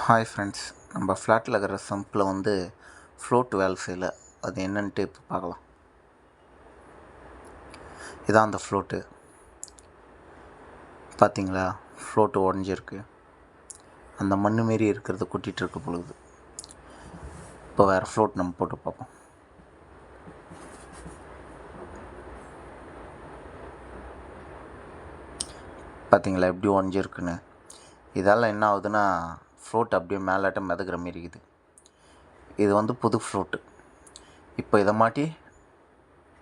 Hi friends, நம்ம ஃப்ளாட்டில் இருக்கிற சம்பில் float வேலை செய்யலை. அது என்னன்ட்டு இப்போ பார்க்கலாம். இதான் அந்த ஃப்ளோட்டு பார்த்தீங்களா? ஃப்ளோட்டு உடஞ்சிருக்கு. அந்த மண் மாரி இருக்கிறத கொட்டிகிட்ருக்கு பொழுது. இப்போ வேறு ஃப்ளோட் நம்ம போட்டு பார்ப்போம். பார்த்தீங்களா எப்படி உடஞ்சிருக்குன்னு? இதால் என்ன ஆகுதுன்னா, ஃப்ளோட் அப்படியே மேலாட்டம் மிதக்கிற மாரி இருக்குது. இது புது ஃப்ளோட்டு. இப்போ இதை மாட்டி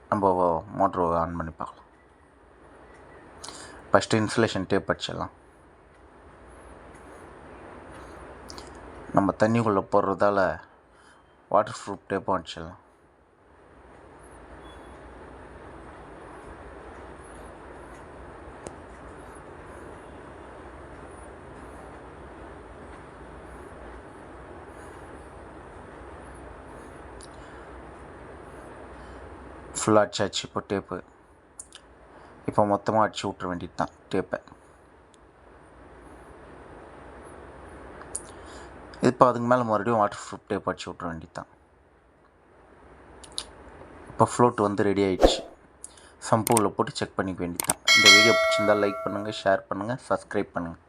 நம்ம மோட்ரு ஆன் பண்ணி பார்க்கலாம். ஃபஸ்ட்டு இன்சுலேஷன் டேப் அடிச்சிடலாம். நம்ம தண்ணிக்குள்ளே போடுறதால வாட்டர் ப்ரூஃப் டேப்பும் அடிச்சிடலாம். ஃபுல்லாக அடிச்சாச்சு. இப்போ டேப்பு இப்போ மொத்தமாக அடிச்சு விட்ற வேண்டியது தான் டேப்பை. இப்போ அதுக்கு மேலே மறுபடியும் வாட்டர் ப்ரூஃப் டேப் அடிச்சு விட்ற வேண்டியது தான். இப்போ ஃப்ளோட் ரெடி ஆகிடுச்சு. சம்பூவில் போட்டு செக் பண்ணிக்க வேண்டியது தான். இந்த வீடியோ பிடிச்சிருந்தால் லைக் பண்ணுங்கள், ஷேர் பண்ணுங்கள், சப்ஸ்கிரைப் பண்ணுங்கள்.